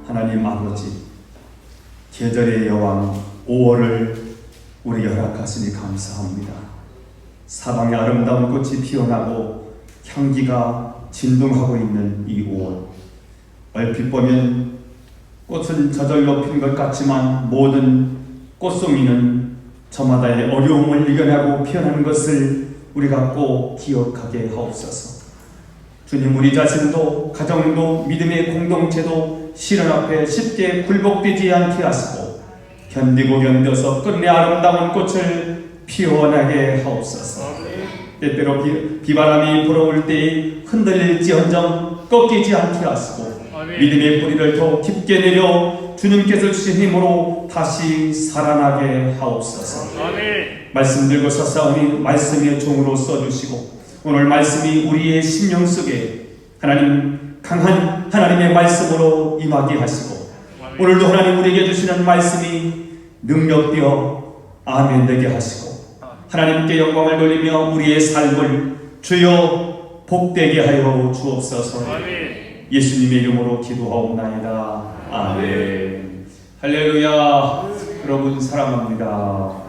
하나님 아버지, 계절의 여왕 5월을 우리 허락하시니 감사합니다. 사방에 아름다운 꽃이 피어나고 향기가 진동하고 있는 이 5월, 얼핏 보면 꽃은 저절로 핀 것 같지만 모든 꽃송이는 저마다의 어려움을 이겨내고 피어나는 것을 우리가 꼭 기억하게 하옵소서. 주님, 우리 자신도 가정도 믿음의 공동체도 시련 앞에 쉽게 굴복되지 않게 하시고 견디고 견뎌서 끝내 아름다운 꽃을 피워나게 하옵소서. 때때로 비바람이 불어올 때 흔들릴지언정 꺾이지 않게 하시고 믿음의 뿌리를 더욱 깊게 내려 주님께서 주신 힘으로 다시 살아나게 하옵소서. 말씀 들고 서사오니 말씀의 종으로 써주시고 오늘 말씀이 우리의 심령 속에 하나님 강한 하나님의 말씀으로 임하게 하시고 오늘도 하나님 우리에게 주시는 말씀이 능력되어 아멘 되게 하시고 하나님께 영광을 돌리며 우리의 삶을 주여 복되게 하여 주옵소서. 예수님의 이름으로 기도하옵나이다. 아멘. 할렐루야. 여러분 사랑합니다.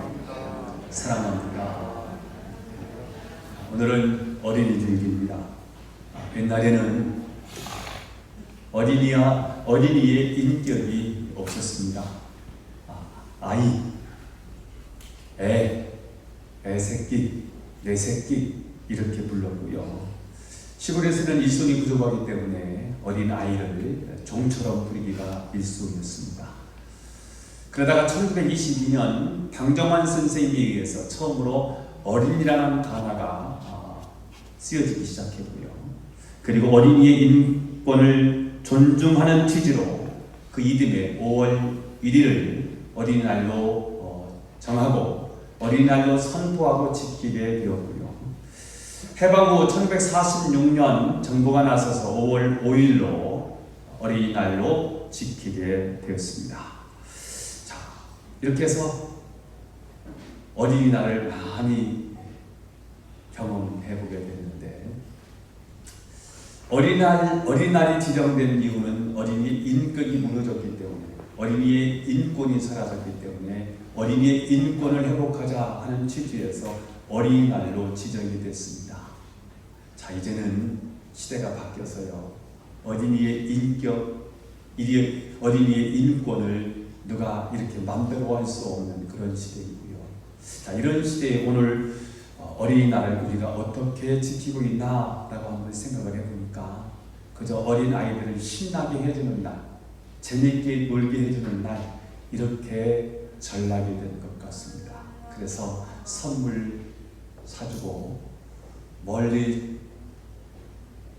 사랑합니다. 오늘은 어린이들입니다. 옛날에는 어린이의 인격이 없었습니다. 아이, 애새끼, 내 새끼 이렇게 불렀고요. 시골에서는 일손이 부족하기 때문에 어린 아이를 종처럼 부리기가 일쑤였습니다. 그러다가 1922년 강정환 선생님에 의해서 처음으로 어린이라는 단어가 쓰여지기 시작했고요. 그리고 어린이의 인권을 존중하는 취지로 그 이듬해 5월 1일을 어린이날로 정하고 어린이날로 선포하고 지키게 되었고요. 해방 후 1946년 정부가 나서서 5월 5일로 어린이날로 지키게 되었습니다. 자, 이렇게 해서 어린이날을 많이 경험해보게 됐는데 어린이날이 지정된 이유는 어린이의 인격이 무너졌기 때문에 어린이의 인권이 사라졌기 때문에 어린이의 인권을 회복하자 하는 취지에서 어린이날로 지정이 됐습니다. 자, 이제는 시대가 바뀌어서요. 어린이의 인격, 어린이의 인권을 누가 이렇게 맘대로 할 수 없는 그런 시대이고요. 자, 이런 시대에 오늘 어린이날을 우리가 어떻게 지키고 있나라고 한번 생각을 해보니까 그저 어린 아이들을 신나게 해주는 날, 재밌게 놀게 해주는 날 이렇게 전락이 된 것 같습니다. 그래서 선물 사주고 멀리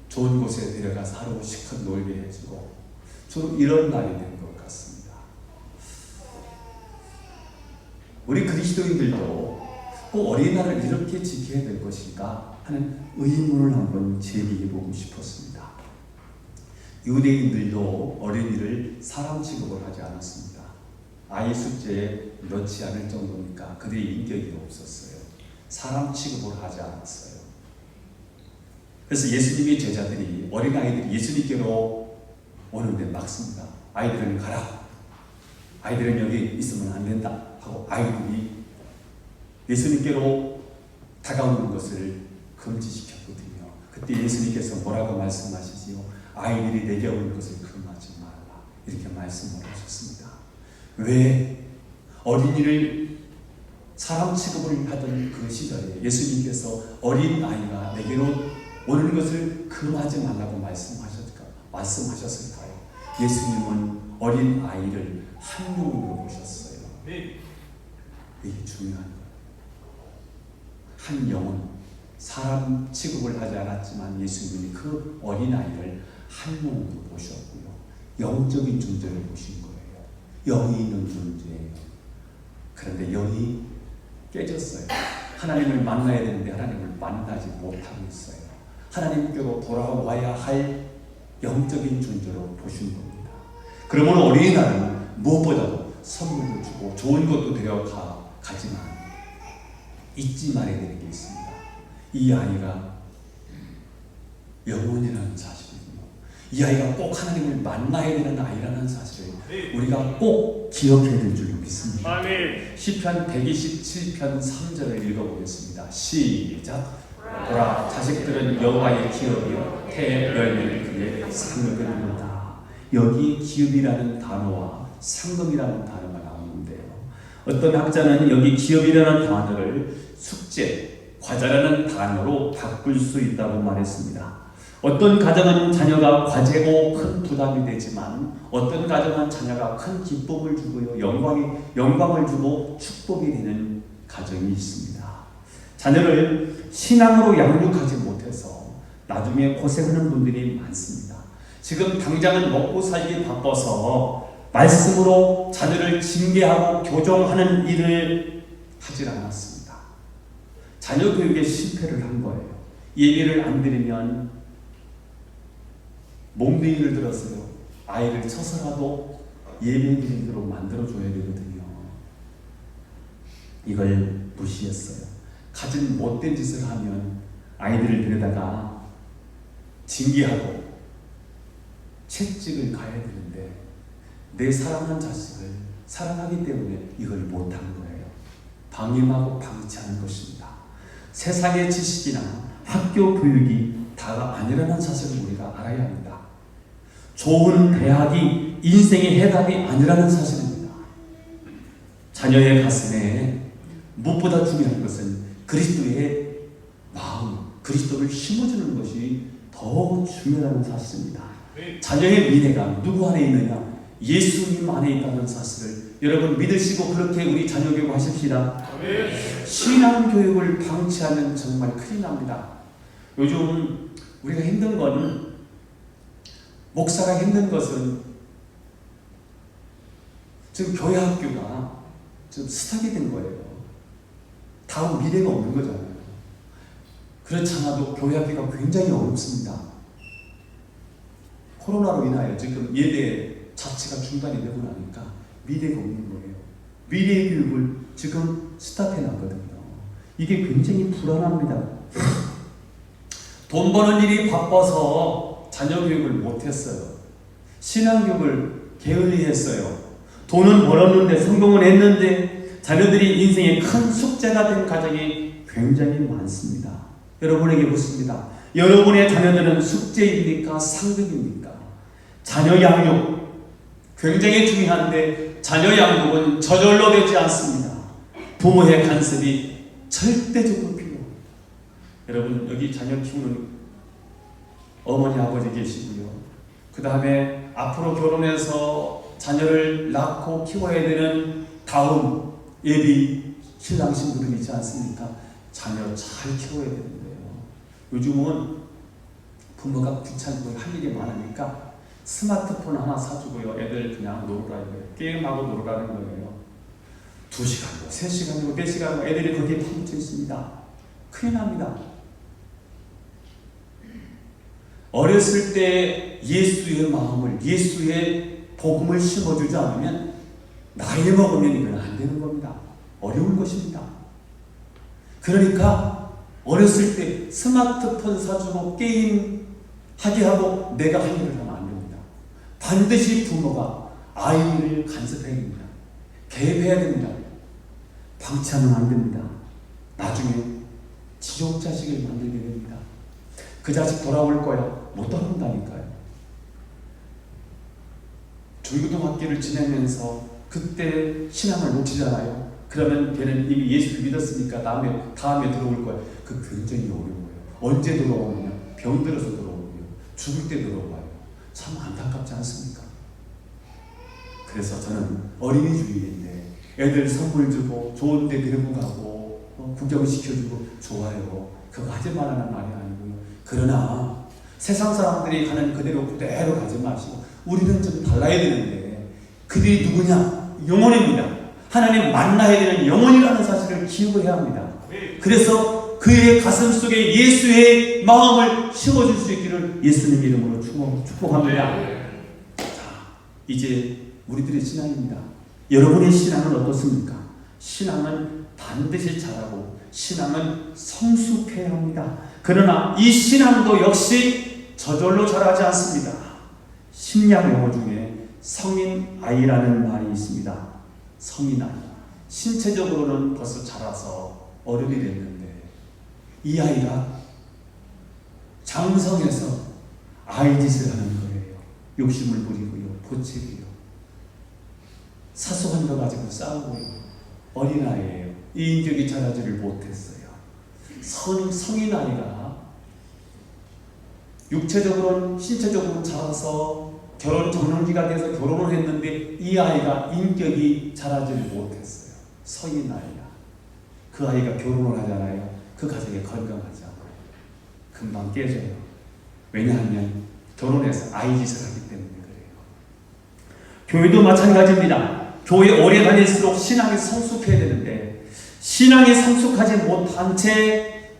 좋은 곳에 데려가서 하루 실컷 놀게 해주고 주로 이런 날이 된 것 같습니다. 우리 그리스도인들도 꼭 어린이날을 이렇게 지켜야 될 것인가 하는 의문을 한번 제기해보고 싶었습니다. 유대인들도 어린이를 사람 취급을 하지 않았습니다. 아이 숫자에 넣지 않을 정도니까 그들의 인격이 없었어요. 사람 취급을 하지 않았어요. 그래서 예수님의 제자들이 어린아이들이 예수님께로 오는데 막습니다. 아이들은 가라. 아이들은 여기 있으면 안 된다 하고 아이들이 예수님께로 다가오는 것을 금지시켰거든요. 그때 예수님께서 뭐라고 말씀하시지요? 아이들이 내게 오는 것을 금하지 말라 이렇게 말씀을 하셨습니다. 왜? 어린이를 사람 취급을 하던 그 시절에 예수님께서 어린 아이가 내게로 오는 것을 금하지 말라고 말씀하셨을까요? 예수님은 어린 아이를 한 영으로 보셨어요. 이게 중요한 거예요. 한 영혼, 사람 취급을 하지 않았지만 예수님이 그 어린 아이를 한 영으로 보셨고요. 영적인 존재를 보신 거예요. 영이 있는 존재예요. 그런데 영이 깨졌어요. 하나님을 만나야 되는데 하나님을 만나지 못하고 있어요. 하나님께로 돌아와야 할 영적인 존재로 보신 겁니다. 그러면 어린이날은 무엇보다도 선물도 주고 좋은 것도 데려가지만 잊지 말아야 되는 게 있습니다. 이 아이가 영혼이라는 사실이군요. 이 아이가 꼭 하나님을 만나야 되는 아이라는 사실을 우리가 꼭 기억해야 될 줄 믿습니다. 시편 127편 3절을 읽어보겠습니다. 시작. 보라, 자식들은 여호와의 기업이요 태 열매는 그의 상급입니다. 여기 기업이라는 단어와 상급이라는 단어가 나오는데요. 어떤 학자는 여기 기업이라는 단어를 숙제, 과제라는 단어로 바꿀 수 있다고 말했습니다. 어떤 가정은 자녀가 과제고 큰 부담이 되지만 어떤 가정은 자녀가 큰 기쁨을 주고요, 영광을 주고 축복이 되는 가정이 있습니다. 자녀를 신앙으로 양육하지 못해서 나중에 고생하는 분들이 많습니다. 지금 당장은 먹고 살기 바빠서 말씀으로 자녀를 징계하고 교정하는 일을 하질 않았습니다. 자녀 교육에 실패를 한 거예요. 예배를 안 드리면 몽둥이를 들었어요. 아이를 쳐서라도 예배 드리도록 만들어줘야 되거든요. 이걸 무시했어요. 가진 못된 짓을 하면 아이들을 데려다가 징계하고 채찍을 가야 되는데 내 사랑하는 자식을 사랑하기 때문에 이걸 못한 거예요. 방임하고 방치하는 것입니다. 세상의 지식이나 학교 교육이 다가 아니라는 사실을 우리가 알아야 합니다. 좋은 대학이 인생의 해답이 아니라는 사실입니다. 자녀의 가슴에 무엇보다 중요한 것은 그리스도의 마음, 그리스도를 심어주는 것이 더 중요하다는 사실입니다. 자녀의 미래가 누구 안에 있느냐? 예수님 안에 있다는 사실을 여러분 믿으시고 그렇게 우리 자녀 교육하십시다. 신앙 교육을 방치하면 정말 큰일 납니다. 요즘 우리가 힘든 건, 목사가 힘든 것은 지금 교회 학교가 지금 스탑이 된 거예요. 다음 미래가 없는 거잖아요. 그렇지 않아도 교회 학교가 굉장히 어렵습니다. 코로나로 인하여 지금 예대 자체가 중단이 되고 나니까 미래가 없는 거예요. 미래 교육을 지금 스탑해 놨거든요. 이게 굉장히 불안합니다. 돈 버는 일이 바빠서 자녀 교육을 못했어요. 신앙 교육을 게을리했어요. 돈은 벌었는데 성공을 했는데 자녀들이 인생의 큰 숙제가 된 가정이 굉장히 많습니다. 여러분에게 묻습니다. 여러분의 자녀들은 숙제입니까? 상급입니까? 자녀 양육 굉장히 중요한데 자녀 양육은 저절로 되지 않습니다. 부모의 간섭이 절대적으로 필요해요. 여러분 여기 자녀 키우는 어머니 아버지 계시고요. 그 다음에 앞으로 결혼해서 자녀를 낳고 키워야 되는 다음 예비 신랑 신부들 있지 않습니까? 자녀 잘 키워야 되는데요. 요즘은 부모가 귀찮고 할 일이 많으니까 스마트폰 하나 사주고요. 애들 그냥 놀으라는 거예요. 게임하고 놀으라는 거예요. 2시간이고 3시간이고 4시간이고 애들이 거기에 파묻혀 있습니다. 큰일 납니다. 어렸을 때 예수의 마음을, 예수의 복음을 심어주지 않으면 나이 먹으면 이건 안 되는 겁니다. 어려운 것입니다. 그러니까 어렸을 때 스마트폰 사주고 게임 하게 하고 내가 할 일을 하면 안 됩니다. 반드시 부모가 아이를 간섭해야 됩니다. 개입해야 됩니다. 방치하면 안 됩니다. 나중에 지옥 자식을 만들게 됩니다. 그 자식 돌아올 거야. 못 돌아온다니까요. 중고등학교를 지내면서 그때 신앙을 놓치잖아요. 그러면 걔는 이미 예수를 믿었으니까 다음에 들어올 거야. 그 굉장히 어려운 거예요. 언제 들어오느냐? 병들어서 들어오고요. 죽을 때 들어와요. 참 안타깝지 않습니까? 그래서 저는 어린이주의인데 애들 선물 주고 좋은 데 데리고 가고 구경시켜주고 좋아요. 그거 하지 말라는 말이 아니고요. 그러나 세상 사람들이 가는 그대로 가지 마시고 우리는 좀 달라야 되는데 그들이 누구냐? 영혼입니다. 하나님 만나야 되는 영혼이라는 사실을 기억을 해야 합니다. 그래서 그의 가슴 속에 예수의 마음을 심어줄 수 있기를 예수님 이름으로 축복합니다. 자, 이제 우리들의 신앙입니다. 여러분의 신앙은 어떻습니까? 신앙은 반드시 잘하고 신앙은 성숙해야 합니다. 그러나 이 신앙도 역시 저절로 자라지 않습니다. 심야 용어 중에 성인 아이라는 말이 있습니다. 성인 아이. 신체적으로는 벌써 자라서 어른이 됐는데 이 아이가 장성해서 아이 짓을 하는 거예요. 욕심을 부리고요, 보채고요, 사소한 거 가지고 싸우고요. 어린아이예요. 이 인격이 자라지를 못했어요. 성인 아이가 육체적으로는 신체적으로 자라서 결혼 정년기가 돼서 결혼을 했는데 이 아이가 인격이 자라지를 못했어요. 성인 아이가. 그 아이가 결혼을 하잖아요. 그 가정이 건강하지 않아요. 금방 깨져요. 왜냐하면 결혼해서 아이 짓을 하기 때문에 그래요. 교회도 마찬가지입니다. 교회 오래 다닐수록 신앙이 성숙해야 되는데 신앙이 성숙하지 못한 채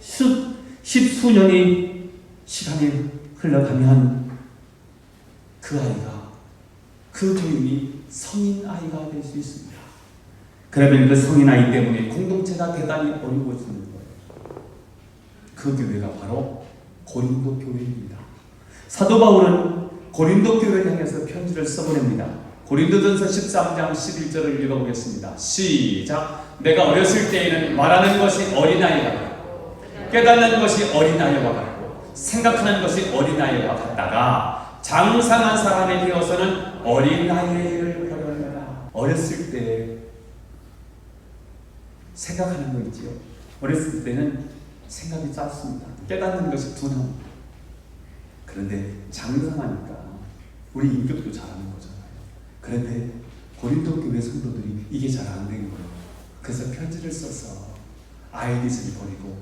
십수년이 시간이 흘러가면 그 아이가, 그 교인이 성인 아이가 될 수 있습니다. 그러면 그 성인 아이 때문에 공동체가 대단히 어려워지는 거예요. 그 교회가 바로 고린도 교회입니다. 사도 바울은 고린도 교회를 향해서 편지를 써보냅니다. 고린도전서 13장 11절을 읽어보겠습니다. 시작. 내가 어렸을 때에는 말하는 것이 어린아이와 같고 깨닫는 것이 어린아이와 같고 생각하는 것이 어린아이와 같다가 장성한 사람이 되어서는 어린아이의 일을 하려니라. 어렸을 때 생각하는 거 있지요. 어렸을 때는 생각이 짧습니다. 깨닫는 것이 둔합니다. 그런데 장성하니까 우리 인격도 잘하는 거잖아요. 그런데 고린도 교회 성도들이 이게 잘 안 된 거예요. 그래서 편지를 써서 아이디스를 버리고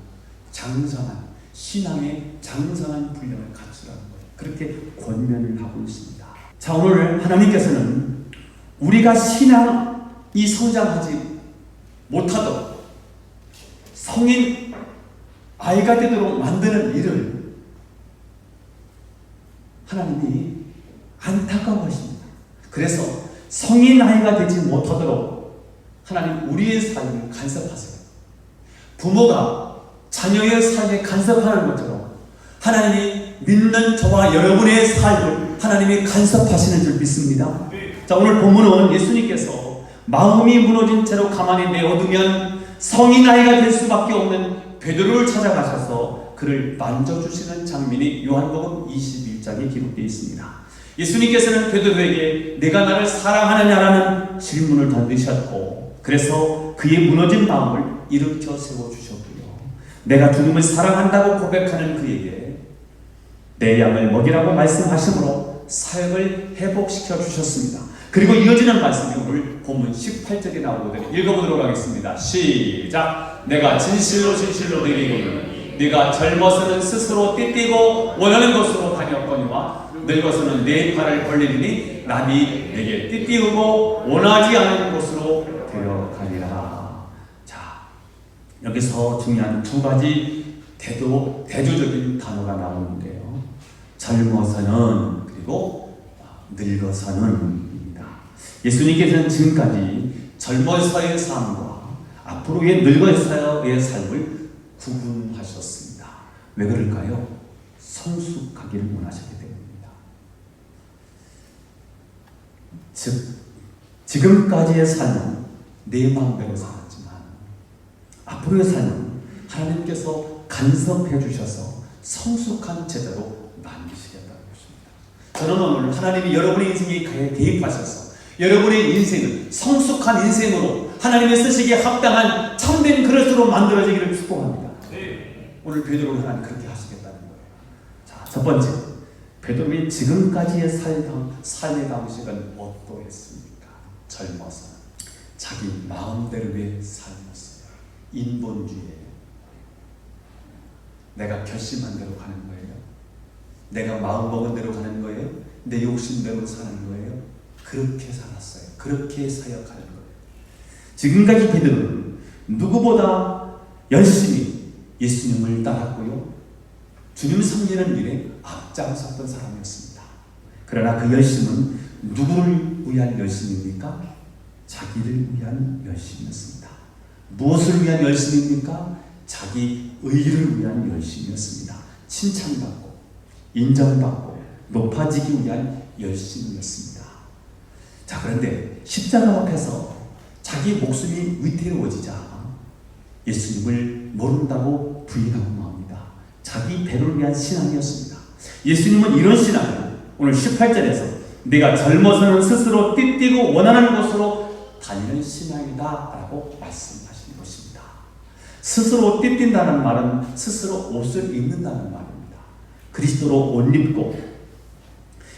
장성한 신앙의 장성한 분량을 갖추라는 거예요. 그렇게 권면을 하고 있습니다. 자, 오늘 하나님께서는 우리가 신앙이 성장하지 못하도록 성인 아이가 되도록 만드는 일을 하나님이 안타까워하십니다. 그래서 성인 아이가 되지 못하도록 하나님 우리의 삶을 간섭하세요. 부모가 자녀의 삶에 간섭하는 것처럼 하나님이 믿는 저와 여러분의 삶을 하나님이 간섭하시는 줄 믿습니다. 자, 오늘 본문은 예수님께서 마음이 무너진 채로 가만히 내어두면 성인 아이가 될 수밖에 없는 베드로를 찾아가셔서 그를 만져주시는 장면이 요한복음 21장에 기록되어 있습니다. 예수님께서는 베드로에게 내가 나를 사랑하느냐라는 질문을 던지셨고 그래서 그의 무너진 마음을 일으켜 세워주셨고요. 내가 죽음을 사랑한다고 고백하는 그에게 내 양을 먹이라고 말씀하심으로 사역을 회복시켜 주셨습니다. 그리고 이어지는 말씀이 오늘 본문 18절에 나오거든요. 읽어보도록 하겠습니다. 시작. 내가 진실로 진실로 너희에게 이르노니 네가 젊어서는 스스로 띠띠고 원하는 곳으로 다녔거니와 늙어서는 내 발을 벌리니 남이 내게 띠띠우고 원하지 않은 곳으로 데려가리라. 자, 여기서 중요한 두 가지 대조적인 단어가 나오는데요. 젊어서는 그리고 늙어서는. 예수님께서는 지금까지 젊어서의 삶과 앞으로의 늙어서의 삶을 구분하셨습니다. 왜 그럴까요? 성숙하기를 원하셨기 때문입니다. 즉, 지금까지의 삶은 내 마음대로 살았지만 앞으로의 삶은 하나님께서 간섭해 주셔서 성숙한 제자로 만드시겠다는 것입니다. 저는 오늘 하나님이 여러분의 인생에 개입하셔서 여러분의 인생은 성숙한 인생으로 하나님의 쓰시기에 합당한 참된 그릇으로 만들어지기를 축복합니다. 오늘 베드로를 하나님 그렇게 하시겠다는 거예요. 자, 첫 번째, 베드로의 지금까지의 삶의 방식은 어떠했습니까? 젊어서 자기 마음대로의 삶이었어요. 인본주의예요. 내가 결심한 대로 가는 거예요. 내가 마음먹은 대로 가는 거예요. 내 욕심대로 사는 거예요. 그렇게 살았어요. 그렇게 사역하는 거예요. 지금까지 베드로는 누구보다 열심히 예수님을 따랐고요. 주님 섬기는 일에 앞장섰던 사람이었습니다. 그러나 그 열심은 누구를 위한 열심입니까? 자기를 위한 열심이었습니다. 무엇을 위한 열심입니까? 자기 의를 위한 열심이었습니다. 칭찬받고 인정받고 높아지기 위한 열심이었습니다. 자, 그런데 십자가 앞에서 자기 목숨이 위태로워지자 예수님을 모른다고 부인하고 맙니다. 자기 배를 위한 신앙이었습니다. 예수님은 이런 신앙을 오늘 18절에서 내가 젊어서는 스스로 띠띠고 원하는 곳으로 달리는 신앙이다 라고 말씀하신 것입니다. 스스로 띠뛴다는 말은 스스로 옷을 입는다는 말입니다. 그리스도로 옷 입고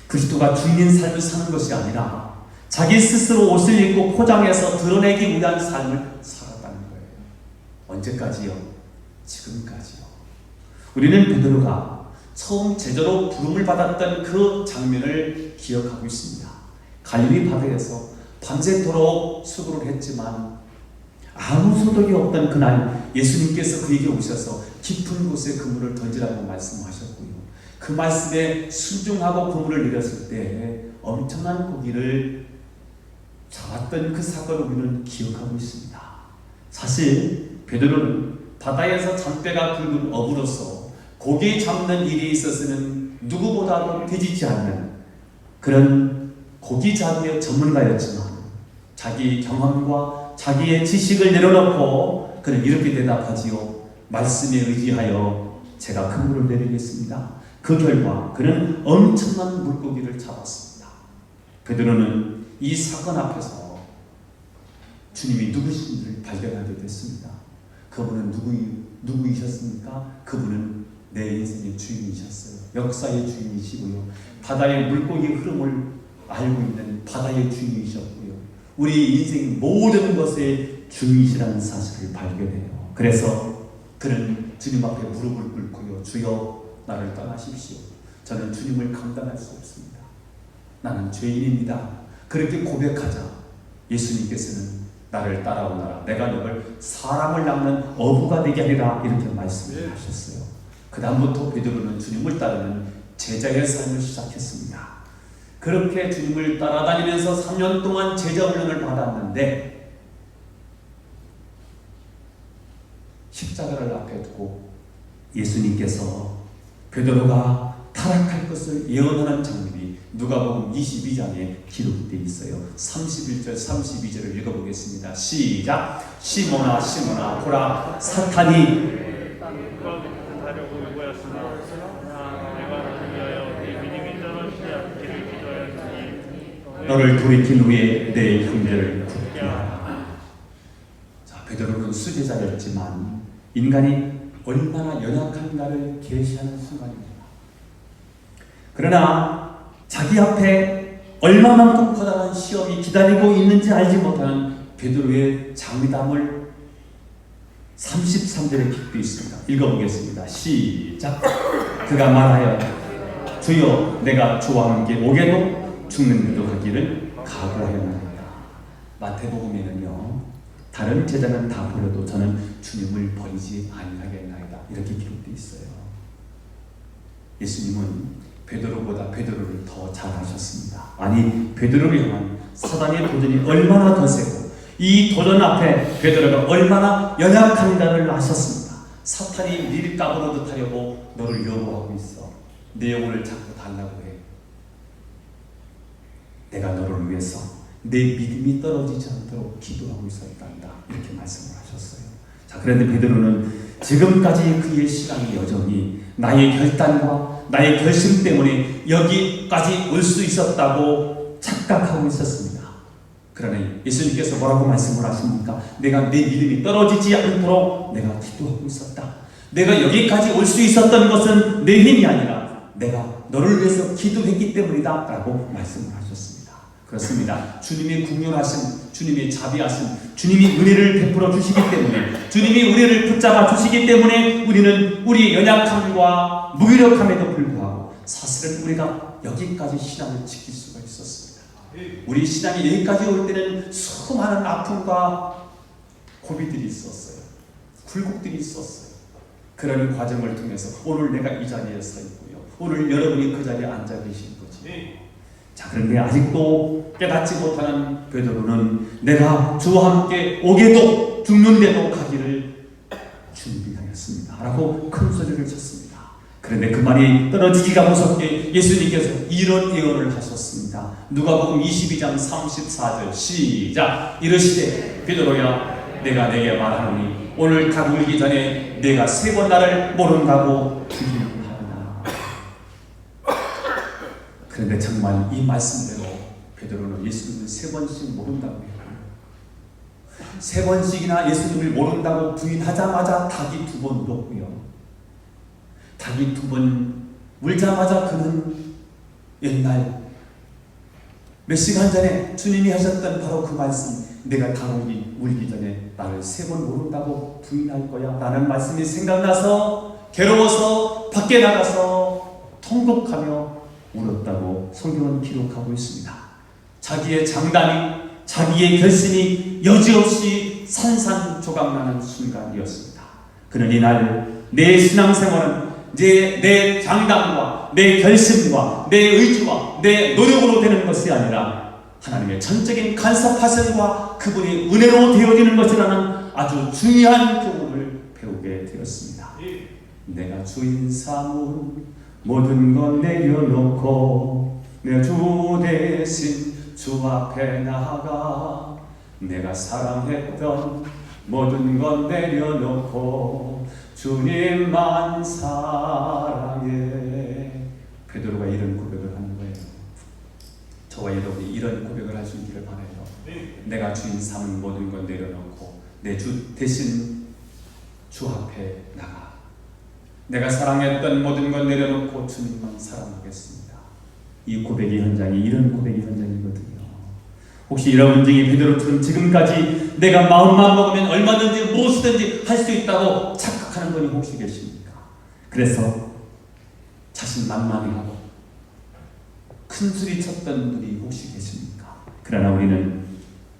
그리스도가 주인인 삶을 사는 것이 아니라 자기 스스로 옷을 입고 포장해서 드러내기 위한 삶을 살았다는 거예요. 언제까지요? 지금까지요. 우리는 베드로가 처음 제자로 부름을 받았던 그 장면을 기억하고 있습니다. 갈릴리 바다에서 밤새도록 수고를 했지만 아무 소득이 없던 그날 예수님께서 그에게 오셔서 깊은 곳에 그물을 던지라고 말씀하셨고요. 그 말씀에 순종하고 그물을 내렸을 때 엄청난 고기를 잡았던 그 사건을 우리는 기억하고 있습니다. 사실 베드로는 바다에서 잔뼈가 굵은 어부로서 고기 잡는 일에 있어서는 누구보다도 뒤지지 않는 그런 고기잡이의 전문가였지만 자기 경험과 자기의 지식을 내려놓고 그는 이렇게 대답하지요. 말씀에 의지하여 제가 그물을 내리겠습니다. 그 결과 그는 엄청난 물고기를 잡았습니다. 베드로는 이 사건 앞에서 주님이 누구신지를 발견하게 됐습니다. 그분은 누구이셨습니까? 그분은 내 인생의 주인이셨어요. 역사의 주인이시고요. 바다의 물고기 흐름을 알고 있는 바다의 주인이셨고요. 우리 인생 모든 것의 주인이시라는 사실을 발견해요. 그래서 그는 주님 앞에 무릎을 꿇고요. 주여 나를 떠나십시오. 저는 주님을 감당할 수 없습니다. 나는 죄인입니다. 그렇게 고백하자 예수님께서는 나를 따라오너라. 내가 너를 사람을 낚는 어부가 되게 하리라 이렇게 말씀을 하셨어요. 그 다음부터 베드로는 주님을 따르는 제자의 삶을 시작했습니다. 그렇게 주님을 따라다니면서 3년 동안 제자 훈련을 받았는데 십자가를 앞에 두고 예수님께서 베드로가 타락할 것을 예언하는 장면이 누가복음 22장에 기록되어 있어요. 31절 32절을 읽어보겠습니다. 시작. 시몬아 시몬아 보라 사탄이 너를 돌이킨 후에 내 형제를 굳게 하라. 자, 베드로는 수제자였지만 인간이 얼마나 연약한가를 계시하는 순간입니다. 그러나 자기 앞에 얼마만큼 커다란 시험이 기다리고 있는지 알지 못하는 베드로의 장담을 33절에 기록되어 있습니다. 읽어보겠습니다. 시작. 그가 말하여 주여 내가 주와 함께 오게도 죽는 데도 가기를 각오하였나이다. 마태복음에는요 다른 제자는 다 버려도 저는 주님을 버리지 아니하겠나이다 이렇게 기록되어 있어요. 예수님은 베드로보다 베드로를 더 잘하셨습니다. 아니 베드로를 향한 사단의 도전이 얼마나 더 세고 이 도전 앞에 베드로가 얼마나 연약한가를 아셨습니다. 사탄이 니를 까부러듯 하려고 너를 요구하고 있어. 내 영혼을 자꾸 달라고 해. 내가 너를 위해서 내 믿음이 떨어지지 않도록 기도하고 있었단다. 이렇게 말씀을 하셨어요. 자, 그런데 베드로는 지금까지 그의 신앙이 여전히 나의 결단과 나의 결심 때문에 여기까지 올 수 있었다고 착각하고 있었습니다. 그러나 예수님께서 뭐라고 말씀을 하십니까? 내가 내 믿음이 떨어지지 않도록 내가 기도하고 있었다. 내가 여기까지 올 수 있었던 것은 내 힘이 아니라 내가 너를 위해서 기도했기 때문이다 라고 말씀을 하셨습니다. 그렇습니다. 주님의 궁휼하심, 주님의 자비하심, 주님이 은혜를 베풀어 주시기 때문에, 주님이 우리를 붙잡아 주시기 때문에 우리는 우리의 연약함과 무기력함에도 불구하고 사실은 우리가 여기까지 신앙을 지킬 수가 있었습니다. 우리 신앙이 여기까지 올 때는 수많은 아픔과 고비들이 있었어요. 굴곡들이 있었어요. 그런 과정을 통해서 오늘 내가 이 자리에 서 있고요. 오늘 여러분이 그 자리에 앉아 계신 거지. 자, 그런데 아직도 깨닫지 못하는 베드로는 내가 주와 함께 오게도 죽는 데도 가기를 준비하였습니다 라고 큰 소리를 쳤습니다. 그런데 그 말이 떨어지기가 무섭게 예수님께서 이런 예언을 하셨습니다. 누가복음 22장 34절 시작. 이르시되 베드로야 내가 내게 말하노니 오늘 닭 울기 전에 내가 3번 나를 모른다고 주기하나. 그런데 정말 이 말씀대로 베드로는 예수님을 3번씩 모른다고 해요. 3번씩이나 예수님을 모른다고 부인하자마자 닭이 2번 울었고요. 닭이 2번 울자마자 그는 옛날 몇 시간 전에 주님이 하셨던 바로 그 말씀, 내가 닭 울기 전에 나를 3번 모른다고 부인할 거야 라는 말씀이 생각나서 괴로워서 밖에 나가서 통곡하며 울었다고 성경은 기록하고 있습니다. 자기의 장담이, 자기의 결심이 여지없이 산산조각나는 순간이었습니다. 그는 이날 내 신앙생활은 내 장담과 내 결심과 내 의지와 내 노력으로 되는 것이 아니라 하나님의 전적인 간섭하심과 그분의 은혜로 되어지는 것이라는 아주 중요한 교훈을 배우게 되었습니다. 내가 주인 삼은 모든 것 내려놓고 내 주 대신 주 앞에 나아가 내가 사랑했던 모든 것 내려놓고 주님만 사랑해. 베드로가 이런 고백을 하는 거예요. 저와 여러분이 이런 고백을 할 수 있기를 바라요. 내가 주인 삼은 모든 것 내려놓고 내 주 대신 주 앞에 나가 내가 사랑했던 모든 것 내려놓고 주님만 사랑하겠습니다. 이 고백의 현장이 이런 고백의 현장이거든요. 혹시 여러분 중에 베드로처럼 지금까지 내가 마음만 먹으면 얼마든지 무엇이든지 할 수 있다고 착각하는 분이 혹시 계십니까? 그래서 자신만만해하고 큰 소리 쳤던 분이 혹시 계십니까? 그러나 우리는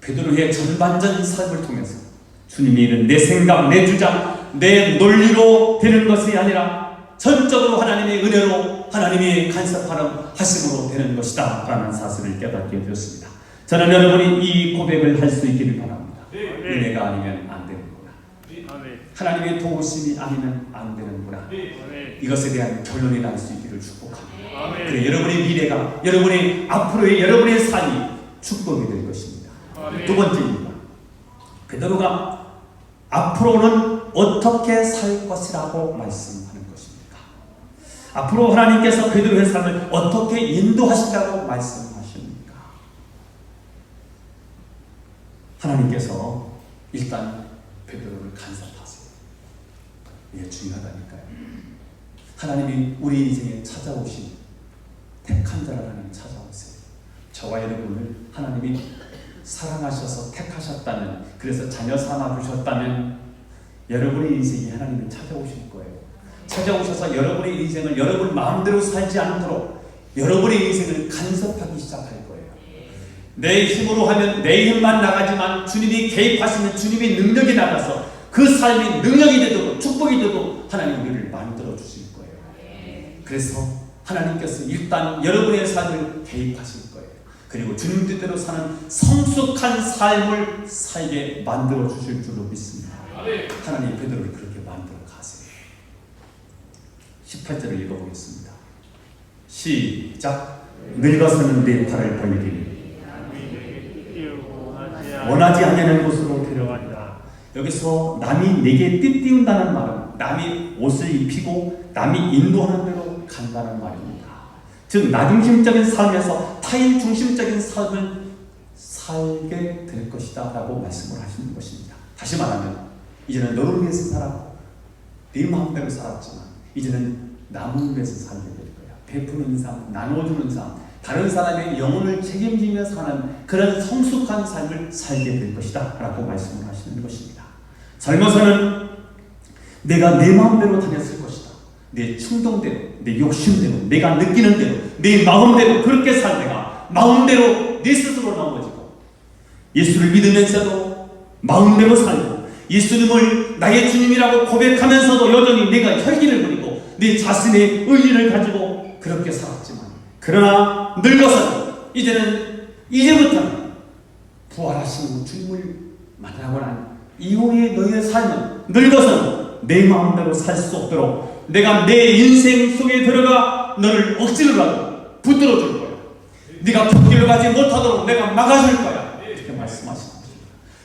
베드로의 전반전 삶을 통해서 주님이 이런 내 생각, 내 주장, 내 논리로 되는 것이 아니라 전적으로 하나님의 은혜로 하나님의 간섭하심으로 되는 것이다 라는 사실을 깨닫게 되었습니다. 저는 여러분이 이 고백을 할 수 있기를 바랍니다. 은혜가 아니면 안 되는구나. 하나님의 도우심이 아니면 안 되는구나. 이것에 대한 결론이 날 수 있기를 축복합니다. 그래 여러분의 미래가, 여러분의 앞으로의 여러분의 삶이 축복이 될 것입니다. 두 번째입니다. 베드로가 앞으로는 어떻게 살 것이라고 말씀하는 것입니까? 앞으로 하나님께서 베드로의 삶을 어떻게 인도하신다고 말씀하십니까? 하나님께서 일단 베드로를 간섭하세요. 이게 중요하다니까요. 하나님이 우리 인생에 찾아오신 택한 자를 하나님 찾아오세요. 저와 여러분을 하나님이 사랑하셔서 택하셨다면, 그래서 자녀 삼아 주셨다면 여러분의 인생이 하나님이 찾아오실 거예요. 찾아오셔서 여러분의 인생을 여러분 마음대로 살지 않도록 여러분의 인생을 간섭하기 시작할 거예요. 내 힘으로 하면 내 힘만 나가지만 주님이 개입하시면 주님의 능력이 나가서 그 삶이 능력이 되도록 축복이 되도록 하나님 우리를 만들어 주실 거예요. 그래서 하나님께서 일단 여러분의 삶을 개입하실 거예요. 그리고 주님 뜻대로 사는 성숙한 삶을 살게 만들어 주실 줄로 믿습니다. 하나님 베드로를 그렇게 만들어 가세요. 18절을 읽어보겠습니다. 시작. 늙어서는 내 팔을 벌리니 원하지 않는 곳으로 데려간다. 여기서 남이 내게 띠띠운다는 말은 남이 옷을 입히고 남이 인도하는 대로 간다는 말입니다. 즉 나중심적인 삶에서 타인 중심적인 삶을 살게 될 것이다 라고 말씀을 하시는 것입니다. 다시 말하면 이제는 너를 위해서 살았고 네 마음대로 살았지만 이제는 남을 위해서 살게 될 거야. 베푸는 삶, 나눠주는 삶, 다른 사람의 영혼을 책임지며 사는 그런 성숙한 삶을 살게 될 것이다 라고 말씀을 하시는 것입니다. 젊어서는 내가 내 마음대로 다녔을 것이다. 내 충동대로, 내 욕심대로, 내가 느끼는 대로, 내 마음대로 그렇게 살다가 마음대로 내 스스로 넘어지고 예수를 믿으면서도 마음대로 살고 예수님을 나의 주님이라고 고백하면서도 여전히 내가 혈기를 부리고 내 자신의 의리를 가지고 그렇게 살았지만 그러나 늙어서 이제부터는 부활하신 주님을 만나고 난 이후의 너의 삶은 늙어서는 내 마음대로 살 수 없도록 내가 내 인생 속에 들어가 너를 억지로라도 붙들어 줄 거야. 네가 풋길로 가지 못하도록 내가 막아줄 거야. 이렇게 말씀하십니다.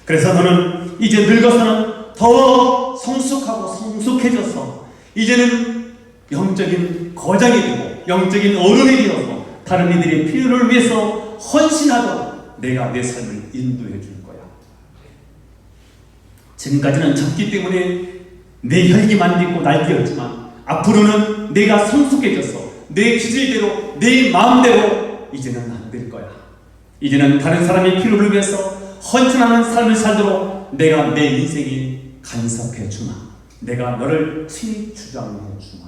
그래서 너는 이제 늙어서는 더 성숙하고 성숙해져서 이제는 영적인 거장이 되고 영적인 어른이 되어서 다른 이들의 필요를 위해서 헌신하도록 내가 내 삶을 인도해 줄 거야. 지금까지는 적기 때문에 내 혈기만 믿고 날뛰었지만 앞으로는 내가 성숙해져서 내 기질대로 내 마음대로 이제는 안 될 거야. 이제는 다른 사람의 필요를 위해서 헌신하는 삶을 살도록 내가 내 인생에 간섭해 주마. 내가 너를 친히 주장해 주마.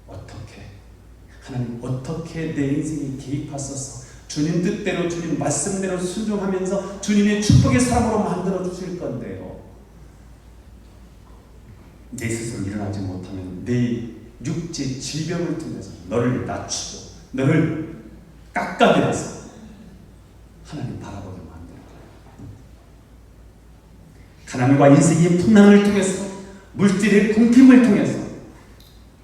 어떻게? 하나님 어떻게 내 인생에 개입하셔서 주님 뜻대로 주님 말씀대로 순종하면서 주님의 축복의 사람으로 만들어 주실 건데요. 내 스스로 일어나지 못하면 내 육체 질병을 통해서 너를 낮추고 너를 깎아내려서 하나님 바라보게 만들 거예요. 가난과 인생의 풍랑을 통해서 물질의 궁핍을 통해서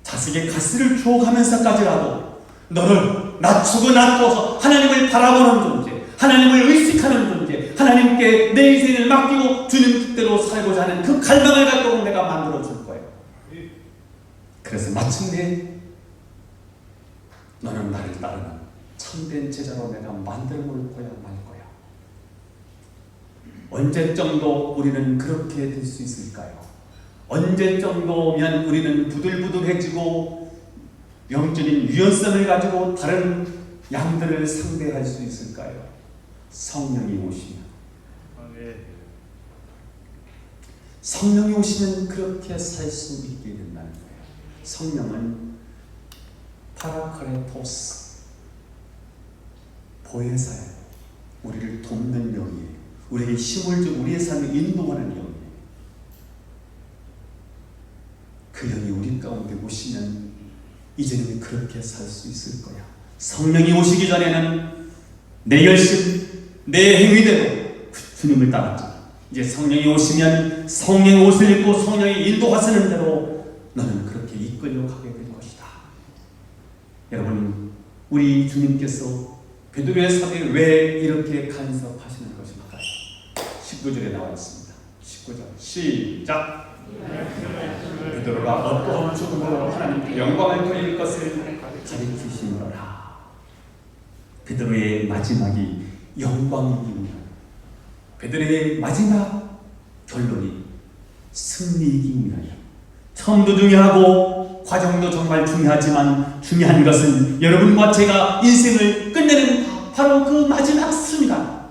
자식의 가스를 주어가면서까지라도 너를 낮추고 낮춰서 하나님을 바라보는 존재, 하나님을 의식하는 존재, 하나님께 내 인생을 맡기고 주님 뜻대로 살고자 하는 그 갈망을 갖도록 내가 만들어 줄 거예요. 그래서 마침내 너는 나를 따르는 참된 제자로 내가 만들어 놓을 거야 말 거야. 언제 정도 우리는 그렇게 될 수 있을까요? 언제 정도면 우리는 부들부들해지고 영적인 유연성을 가지고 다른 양들을 상대할 수 있을까요? 성령이 오시면. 성령이 오시면 그렇게 살 수 있게 된다는 거예요. 성령은 파라크레토스, 보혜사예요. 우리를 돕는 영이에요. 우리에게 힘을 주고 우리의 삶을 인도하는 영이에요. 그 영이 우리 가운데 오시면 이제는 그렇게 살 수 있을 거야. 성령이 오시기 전에는 내 열심, 내 행위대로 주님을 따랐죠. 이제 성령이 오시면 성령의 옷을 입고 성령이 인도하시는 대로 너는 그렇게 이끌려 가게 될 것이다. 여러분, 우리 주님께서 베드로의 삶에 왜 이렇게 간섭하시는 것일까요? 19절에 나와 있습니다. 19절 시작. 베드로가 어떠한 죽음으로 하나님께 영광을 돌릴 것을 가리키시노라. 베드로의 마지막이 영광이기입니다. 베드로의 마지막 결론이 승리이기 위하여. 처음도 중요하고 과정도 정말 중요하지만 중요한 것은 여러분과 제가 인생을 끝내는 바로 그 마지막 순간,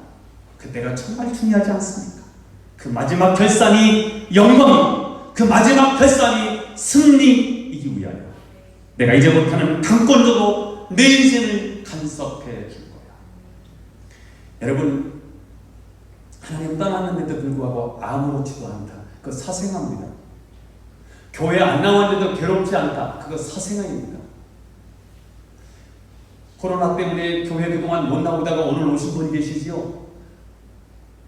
그때가 정말 중요하지 않습니까? 그 마지막 결산이 영광이고 그 마지막 결산이 승리이기 위하여 내가 이제부터는 강권적으로 내 인생을 간섭해 줄 거야. 여러분, 하나님 떠났는데도 불구하고 아무렇지도 않다. 그거 사생아입니다. 교회 안 나왔는데도 괴롭지 않다. 그거 사생아입니다. 코로나 때문에 교회 그동안 못 나오다가 오늘 오신 분이 계시지요?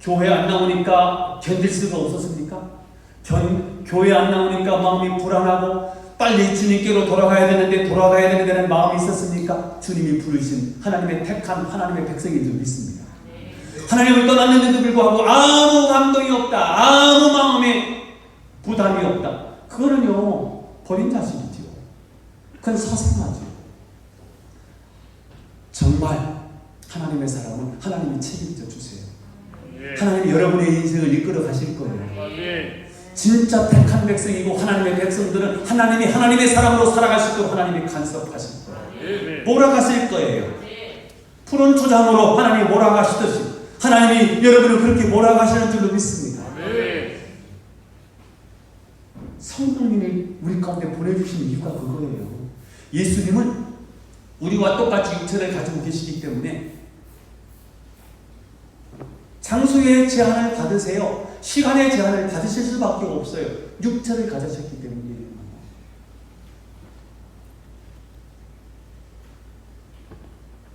교회 안 나오니까 견딜 수가 없었습니까? 교회 안 나오니까 마음이 불안하고 빨리 주님께로 돌아가야 되는 마음이 있었습니까? 주님이 부르신 하나님의 택한 하나님의 백성인 줄 믿습니다. 하나님을 떠났는데도 불구하고 아무 감동이 없다. 아무 마음에 부담이 없다. 그거는요, 버린 자식이지요. 그건 사생아지요. 정말 하나님의 사람은 하나님이 책임져 주세요. 하나님이 여러분의 인생을 이끌어 가실 거예요. 진짜 택한 백성이고 하나님의 백성들은 하나님이 하나님의 사람으로 살아가실 거고 하나님이 간섭하실 거예요. 몰아가실 거예요. 푸른 초장으로 하나님이 몰아가시듯이 하나님이 여러분을 그렇게 몰아가시는 줄로 믿습니다. 성령님이 우리 가운데 보내주신 이유가 그거예요. 예수님은 우리와 똑같이 육체를 가지고 계시기 때문에 장소의 제한을 받으세요. 시간의 제한을 받으실 수밖에 없어요. 육체를 가지셨기 때문이에요.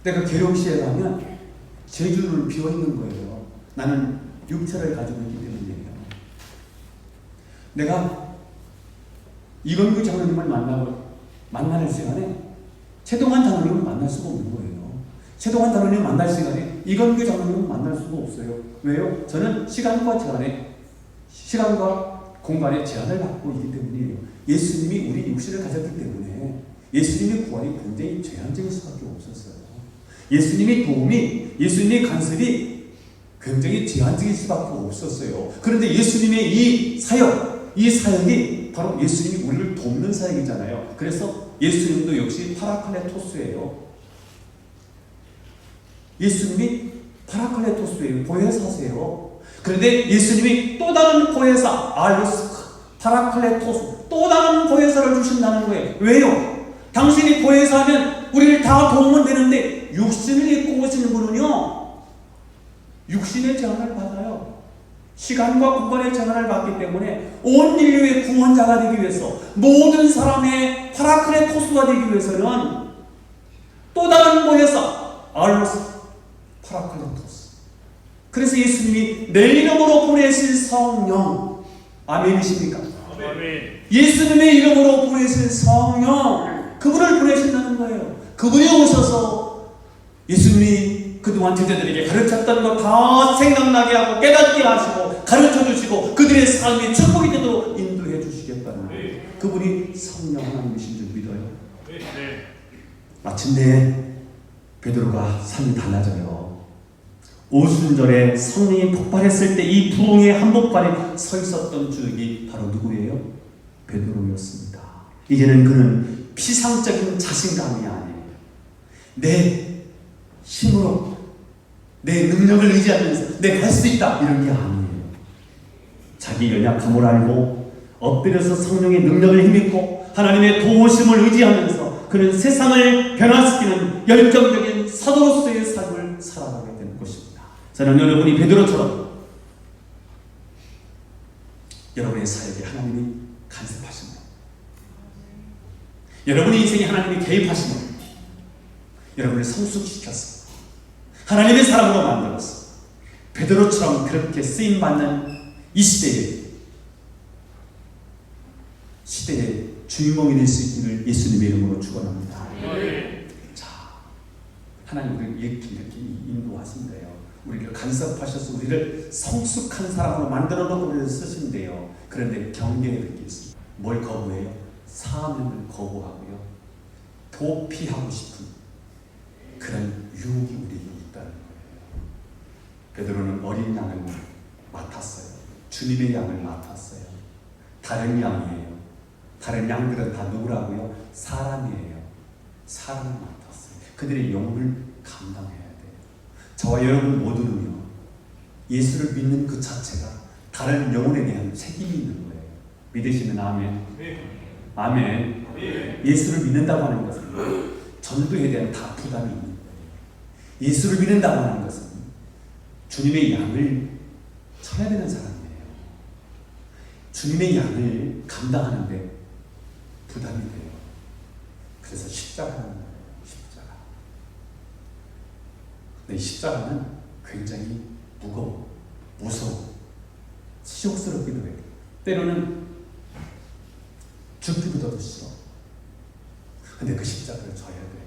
내가 계룡시에 가면 제주를 비워있는 거예요. 나는 육체를 가지고 있기 때문이에요. 내가 이건규 장로님을 만나는 시간에 최동환 장로님을 만날 수가 없는 거예요. 최동환 장로님 만날 시간에 이건규 장로님을 만날 수가 없어요. 왜요? 저는 시간과 공간에 제한을 받고 있기 때문이에요. 예수님이 우리 육신을 가졌기 때문에 예수님의 구원이 굉장히 제한적일 수밖에 없었어요. 예수님의 간섭이 굉장히 제한적일 수밖에 없었어요. 그런데 예수님의 이 사역이 바로 예수님이 우리를 돕는 사역이잖아요. 그래서 예수님도 역시 파라클레토스예요. 예수님이 파라클레토스예요. 보혜사세요. 그런데 예수님이 또 다른 보혜사, 알로스, 파라클레토스, 또 다른 보혜사를 주신다는 거예요. 왜요? 당신이 보혜사하면 우리를 다 도우면 되는데 육신을 입고 오시는 분은요, 육신의 제한을 받아요. 시간과 공간의 제한을 받기 때문에 온 인류의 구원자가 되기 위해서, 모든 사람의 파라클레토스가 되기 위해서는 또 다른 보혜사, 알로스, 파라클레토스. 그래서 예수님이 내 이름으로 보내실 성령, 아멘이십니까? 아멘. 예수님의 이름으로 보내실 성령, 그분을 보내신다는 거예요. 그분이 오셔서 예수님이 그동안 제자들에게 가르쳤던 거 다 생각나게 하고 깨닫게 하시고 가르쳐 주시고 그들의 삶이 축복이 되도록 인도해 주시겠다는 거예요. 그분이 성령 하나님이신 줄 믿어요. 마침내 베드로가 삶이 달라져요. 오순절에 성령이 폭발했을 때 이 부흥의 한복판에 서 있었던 주역이 바로 누구예요? 베드로였습니다. 이제는 그는 피상적인 자신감이 아니에요. 내 힘으로, 내 능력을 의지하면서 내가 할 수 있다, 이런 게 아니에요. 자기 연약함을 알고 엎드려서 성령의 능력을 힘입고 하나님의 도우심을 의지하면서 그는 세상을 변화시키는 열정적인 사도로서의 삶을 살아가게 되는 것입니다. 저는 여러분이 베드로처럼 여러분의 사역에 하나님이 간섭하시면, 여러분의 인생에 하나님이 개입하시면, 여러분을 성숙시켜서 하나님의 사람으로 만들어서 베드로처럼 그렇게 쓰임받는 이 시대의 주인공이 될 수 있기를 예수님의 이름으로 축원합니다. 자, 하나님 우리를 이렇게 인도하신대요. 우리를 간섭하셔서 우리를 성숙한 사람으로 만들어 놓고 우리를 쓰신대요. 그런데 경계에 있습니다. 뭘 거부해요? 사명을 거부하고요, 도피하고 싶은 그런 유혹이 우리에게 있다는 거예요. 베드로는 어린 양을 맡았어요. 주님의 양을 맡았어요. 다른 양이에요. 다른 양들은 다 누구라고요? 사람이에요. 사람을 맡았어요. 그들의 영혼을 감당해야 돼요. 저와 여러분 모두는요, 예수를 믿는 그 자체가 다른 영혼에 대한 책임이 있는 거예요. 믿으시면 아멘. 아멘. 예수를 믿는다고 하는 것은 전도에 대한 다 부담이 있는 거예요. 예수를 믿는다고 하는 것은 주님의 양을 쳐야 되는 사람이에요. 주님의 양을 감당하는데 부담이 돼요. 그래서 십자가는 거예요. 십자가. 근데 십자가는 굉장히 무서워. 치욕스럽기도 해요. 때로는 죽기보다도 싫어. 근데 그 십자가를 져야 돼요.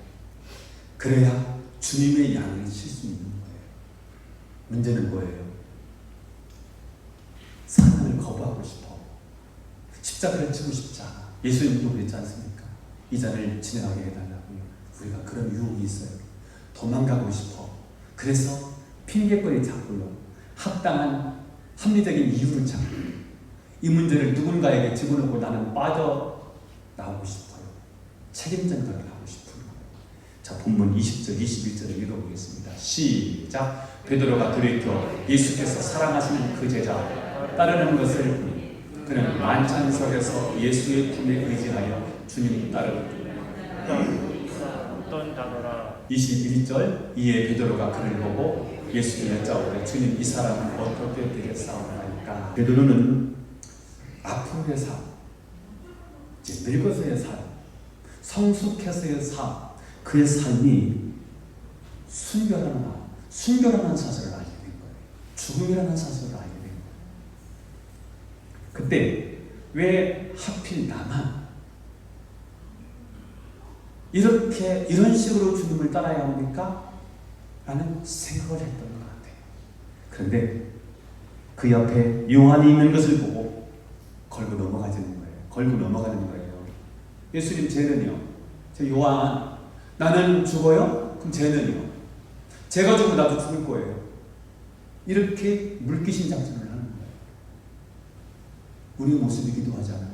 그래야 주님의 양을 칠 수 있는 거예요. 문제는 뭐예요? 사랑을 거부하고 싶어. 십자가를 지고 싶지 않아. 예수님도 그랬지 않습니까? 이 잔을 진행하게 해달라고요. 우리가 그런 유혹이 있어요. 도망가고 싶어. 그래서 핑계거리 찾고요, 합당한 합리적인 이유를 찾고 이 문제를 누군가에게 집어넣고 나는 빠져나오고 싶어요. 책임 전가를 하고 싶은 거예요. 자, 본문 20절, 21절을 읽어보겠습니다. 시작. 베드로가 돌이켜 예수께서 사랑하시는 그 제자 따르는 것을 보니 그는 만찬석에서 예수의 품에 의지하여 주님을 따르더라. 어떤 자더라. 21절. 이에 베드로가 그를 보고 예수께 여짜오되 주님, 이 사람은 어떻게 되겠사오나이까. 베드로는 앞으로의 삶, 이제 늙어서의 삶, 성숙해서의 삶, 그의 삶이 순결하는 사실을 알게 된 거예요. 죽음이라는 사실을 알게 된 거예요. 그때 왜 하필 나만 이런 식으로 주님을 따라야 합니까? 라는 생각을 했던 것 같아요. 그런데 그 옆에 요한이 있는 것을 보고 걸고 넘어가는 거예요. 예수님, 쟤는요? 저 요한, 나는 죽어요? 그럼 쟤는요? 제가 죽으면 나도 죽을 거예요. 이렇게 물귀신 작전을 하는 거예요. 우리 모습이기도 하잖아요.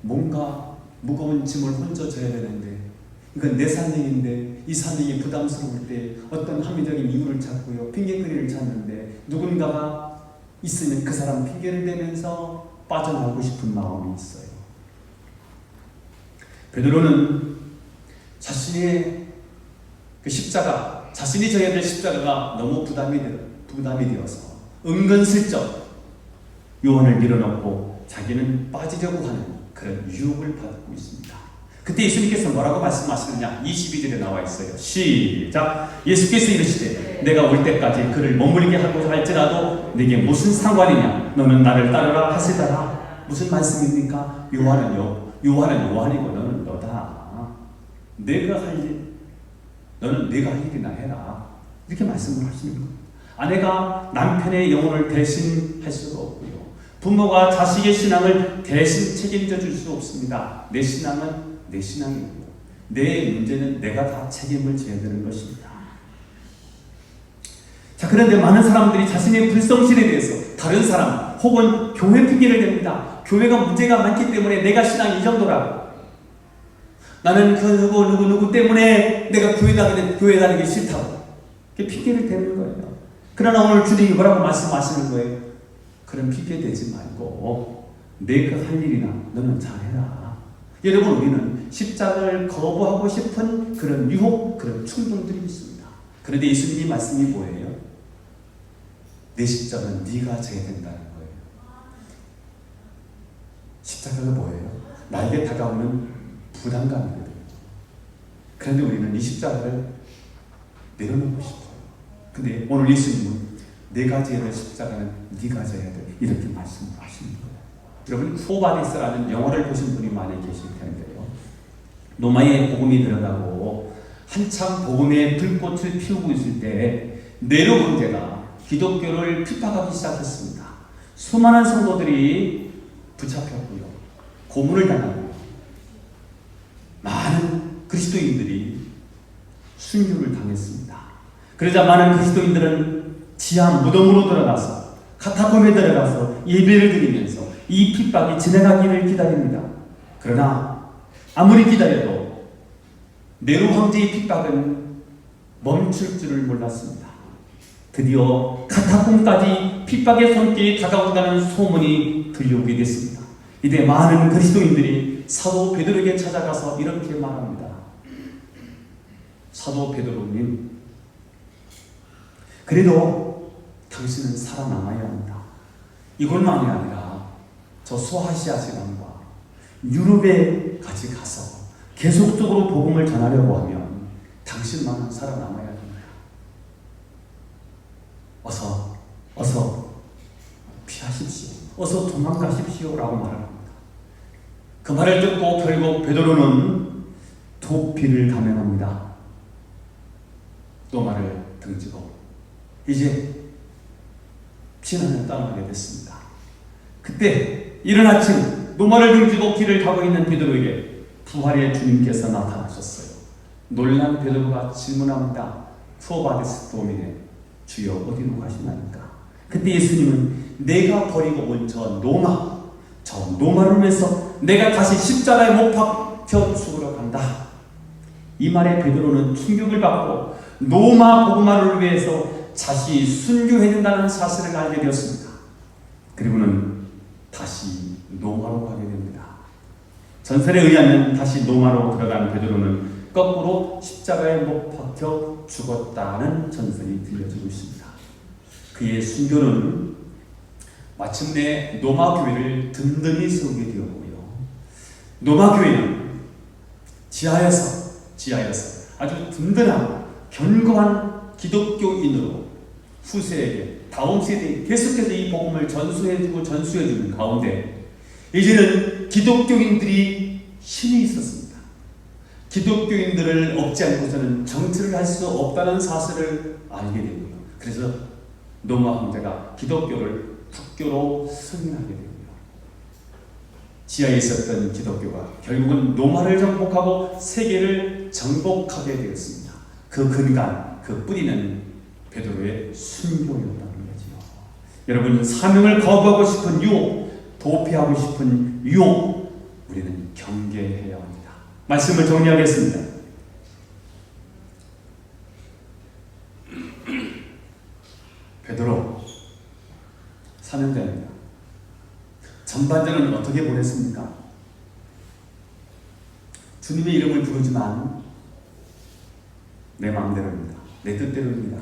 뭔가 무거운 짐을 혼자 져야 되는데, 이건 내 산행인데 이 산행이 부담스러울 때 어떤 합리적인 이유를 찾고요, 핑계거리를 찾는데 누군가가 있으면 그 사람 핑계를 대면서 빠져나오고 싶은 마음이 있어요. 베드로는 자신의 그 십자가, 자신이 져야 될 십자가가 너무 부담이 되어서 은근슬쩍 요한을 밀어넣고 자기는 빠지려고 하는 그런 유혹을 받고 있습니다. 그때 예수님께서 뭐라고 말씀하시느냐? 22절에 나와 있어요. 시작! 예수께서 이르시되 내가 올 때까지 그를 머무르게 하고자 할지라도 내게 무슨 상관이냐? 너는 나를 따르라 하시더라. 무슨 말씀입니까? 요한은 요한이고 너는 너다. 너는 내가 할 일이나 해라. 이렇게 말씀을 하시는 거예요. 아내가 남편의 영혼을 대신할 수가 없고요, 부모가 자식의 신앙을 대신 책임져 줄 수 없습니다. 내 신앙은 내 신앙이고요, 내 문제는 내가 다 책임을 져야 되는 것입니다. 자, 그런데 많은 사람들이 자신의 불성실에 대해서 다른 사람 혹은 교회 핑계를 댑니다. 교회가 문제가 많기 때문에 내가 신앙이 이 정도라고. 나는 그 누구 때문에 내가 교회 다니기 싫다고. 이렇게 핑계를 대는 거예요. 그러나 오늘 주님이 뭐라고 말씀하시는 거예요? 그런 핑계 대지 말고 내가 할 일이나 너는 잘해라. 여러분, 우리는 십자가를 거부하고 싶은 그런 유혹, 그런 충동들이 있습니다. 그런데 예수님이 말씀이 뭐예요? 내 십자가는 네가 져야 된다는 거예요. 십자가가 뭐예요? 나에게 다가오는 부담감이거든요. 그런데 우리는 이 십자가를 내려놓고 싶어요. 근데 오늘 예수님은 내가 져야 될 십자가는 네가 져야 돼, 이렇게 말씀을 하시는 거예요. 여러분, 쿠오바디스라는 영화를 보신 분이 많이 계실 텐데요, 로마에 복음이 들어가고 한참 복음의 불꽃을 피우고 있을 때 네로 황제가 기독교를 핍박하기 시작했습니다. 수많은 성도들이 붙잡혔고요, 고문을 당하고요, 많은 그리스도인들이 순교를 당했습니다. 그러자 많은 그리스도인들은 지하 무덤으로 들어가서, 카타콤에 들어가서 예배를 드리면서 이 핍박이 지나가기를 기다립니다. 그러나 아무리 기다려도 네로 황제의 핍박은 멈출 줄을 몰랐습니다. 드디어 카타콤까지 핍박의 손길이 다가온다는 소문이 들려오게 됐습니다. 이때 많은 그리스도인들이 사도 베드로에게 찾아가서 이렇게 말합니다. 사도 베드로님, 그래도 당신은 살아남아야 합니다. 이것만이 아니라 저 소아시아 지방과 유럽에 같이 가서 계속적으로 복음을 전하려고 하면 당신만은 살아남아야 합니다. 어서 피하십시오. 어서 도망가십시오. 라고 말합니다. 그 말을 듣고 결국 베드로는 도피를 감행합니다. 노마를 등지고 이제 피난을 떠나게 됐습니다. 그때 이른 아침 노마를 등지고 길을 가고 있는 베드로에게 부활의 주님께서 나타나셨어요. 놀란 베드로가 질문합니다. 투어바데스 도미네, 주여 어디로 가시나이까? 그때 예수님은 내가 버리고 온 저 노마를 위해서 내가 다시 십자가에 못 박혀 죽으러 간다. 이 말에 베드로는 충격을 받고 노마 복음화를 위해서 자신이 순교해야 된다는 사실을 알게 되었습니다. 그리고는 다시 노마로 가게 됩니다. 전설에 의하면 다시 노마로 들어간 베드로는 거꾸로 십자가에 못 박혀 죽었다는 전설이 들려지고 있습니다. 그의 순교는 마침내 노마 교회를 든든히 세우게 되었고요, 노마 교회는 지하에서 아주 든든한 견고한 기독교인으로 후세에게, 다음 세대에 계속해서 이 복음을 전수해주는 가운데 이제는 기독교인들이 힘이 있었습니다. 기독교인들을 업지 않고서는 정치를 할 수 없다는 사실을 알게 되고요. 그래서 노마 황제가 기독교를 국교로 승인하게 되고요. 지하에 있었던 기독교가 결국은 로마를 정복하고 세계를 정복하게 되었습니다. 그 근간, 그 뿌리는 베드로의 순교였다는 거지요. 여러분, 사명을 거부하고 싶은 유혹, 도피하고 싶은 유혹, 우리는 경계해야 합니다. 말씀을 정리하겠습니다. 베드로 사명자입니다. 전반전은 어떻게 보냈습니까? 주님의 이름을 부르지만 내 마음대로입니다. 내 뜻대로입니다.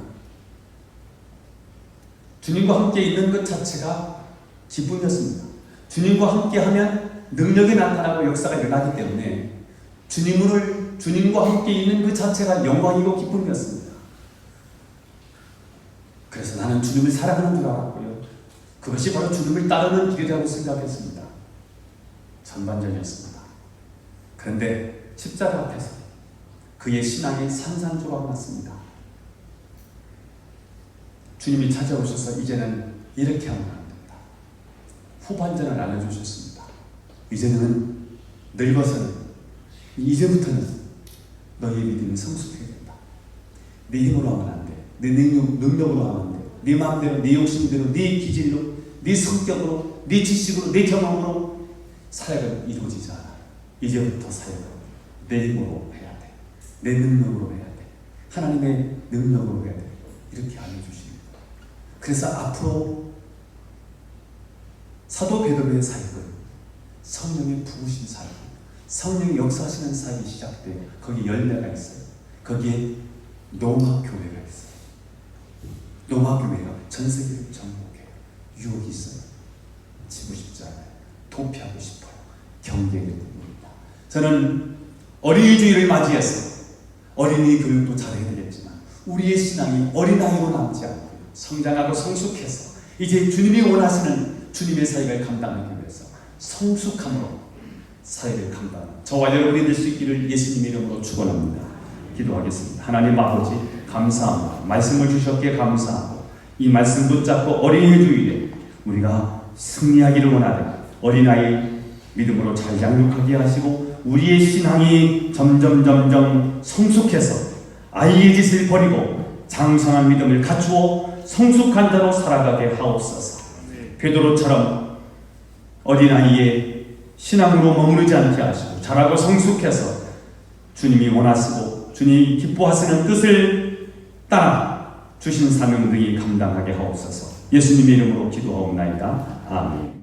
주님과 함께 있는 것 자체가 기쁨이었습니다. 주님과 함께하면 능력이 나타나고 역사가 일어나기 때문에 주님과 함께 있는 그 자체가 영광이고 기쁨이었습니다. 그래서 나는 주님을 사랑하는 줄 알았고요. 그것이 바로 주님을 따르는 길이라고 생각했습니다. 전반전이었습니다. 그런데 십자가 앞에서 그의 신앙이 산산조각 났습니다. 주님이 찾아오셔서 이제는 이렇게 하면 안 된다. 후반전을 알려주셨습니다. 이제는 늙어서는 이제부터는 너희의 믿음이 성숙해야 된다. 네 힘으로 하면 안 돼. 네 능력으로 하면 안 돼. 네 마음대로, 네 욕심대로, 네 기질로, 네 성격으로, 네 지식으로, 네 경험으로 사역은 이루어지지 않아. 이제부터 사역은 내 힘으로 해야 돼. 내 능력으로 해야 돼. 하나님의 능력으로 해야 돼. 이렇게 알려주십니다. 그래서 앞으로 사도 베드로의 사역은 성령의 부으신 사역, 성령이 역사하시는 사역이 시작돼요. 거기 열매가 있어요. 거기에 로마 교회가 있어요. 로마 교회가 전 세계를 정복해요. 유혹이 있어요. 지고 싶지 않아요. 도피하고 싶어요. 경계를 듭니다. 저는 어린이 주일을 맞이해서 어린이 교육도 잘해야 되겠지만 우리의 신앙이 어린아이로 남지 않고 성장하고 성숙해서 이제 주님이 원하시는 주님의 사역을 감당하기 위해서 성숙함으로 사역을 감당하는 저와 여러분이 될 수 있기를 예수님의 이름으로 축원합니다. 기도하겠습니다. 하나님 아버지 감사합니다. 말씀을 주셨기에 감사하고 이 말씀 붙잡고 어린이 주일에 우리가 승리하기를 원하되 어린아이 믿음으로 잘 양육하게 하시고 우리의 신앙이 점점 성숙해서 아이의 짓을 버리고 장성한 믿음을 갖추어 성숙한 자로 살아가게 하옵소서. 베드로처럼 어린아이의 신앙으로 머무르지 않게 하시고 자라고 성숙해서 주님이 원하시고 주님이 기뻐하시는 뜻을 따라 주신 사명 등이 감당하게 하옵소서. 예수님의 이름으로 기도하옵나이다. 아멘.